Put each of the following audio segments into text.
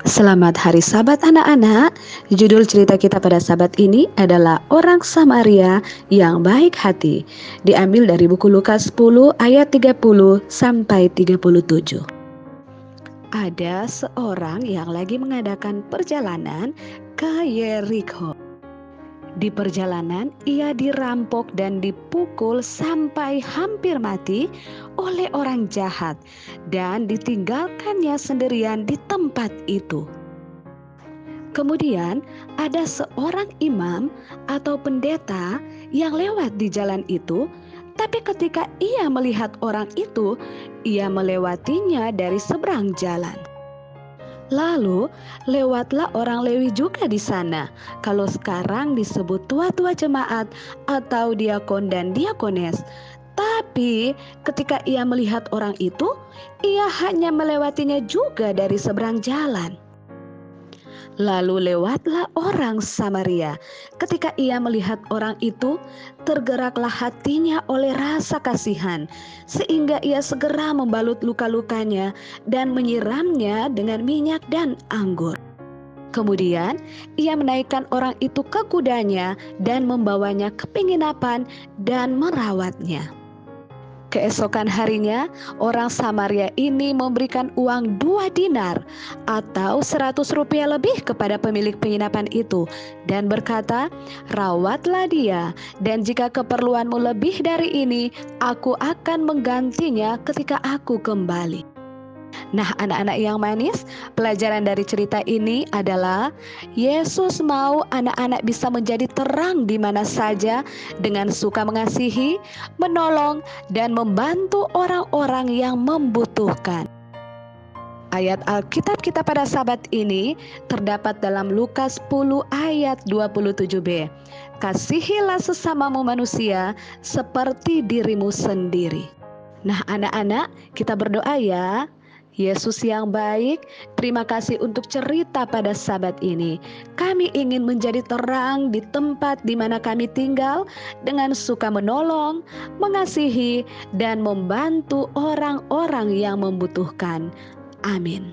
Selamat Hari Sabat anak-anak. Judul cerita kita pada Sabat ini adalah Orang Samaria yang Baik Hati. Diambil dari buku Lukas 10 ayat 30 sampai 37. Ada seorang yang lagi mengadakan perjalanan ke Yerikho. Di perjalanan ia dirampok dan dipukul sampai hampir mati oleh orang jahat dan ditinggalkannya sendirian di tempat itu. Kemudian ada seorang imam atau pendeta yang lewat di jalan itu, tapi ketika ia melihat orang itu, ia melewatinya dari seberang jalan. Lalu lewatlah orang Lewi juga di sana, kalau sekarang disebut tua-tua jemaat atau diakon dan diakones. Tapi ketika ia melihat orang itu, ia hanya melewatinya juga dari seberang jalan. Lalu lewatlah orang Samaria. Ketika ia melihat orang itu, tergeraklah hatinya oleh rasa kasihan, sehingga ia segera membalut luka-lukanya dan menyiramnya dengan minyak dan anggur. Kemudian ia menaikkan orang itu ke kudanya dan membawanya ke penginapan dan merawatnya. Keesokan harinya, orang Samaria ini memberikan uang 2 dinar atau 100 rupiah lebih kepada pemilik penginapan itu dan berkata, "Rawatlah dia, dan jika keperluanmu lebih dari ini, aku akan menggantinya ketika aku kembali." Nah, anak-anak yang manis, pelajaran dari cerita ini adalah Yesus mau anak-anak bisa menjadi terang di mana saja dengan suka mengasihi, menolong, dan membantu orang-orang yang membutuhkan. Ayat Alkitab kita pada Sabat ini terdapat dalam Lukas 10 ayat 27b. Kasihilah sesamamu manusia seperti dirimu sendiri. Nah, anak-anak, kita berdoa ya. Yesus yang baik, terima kasih untuk cerita pada Sabat ini. Kami ingin menjadi terang di tempat di mana kami tinggal dengan suka menolong, mengasihi, dan membantu orang-orang yang membutuhkan. Amin.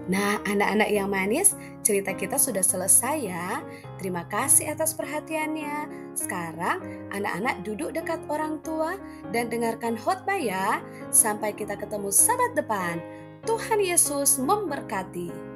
Nah, anak-anak yang manis, cerita kita sudah selesai ya. Terima kasih atas perhatiannya. Sekarang anak-anak duduk dekat orang tua dan dengarkan khotbah ya. Sampai kita ketemu Sabat depan. Tuhan Yesus memberkati.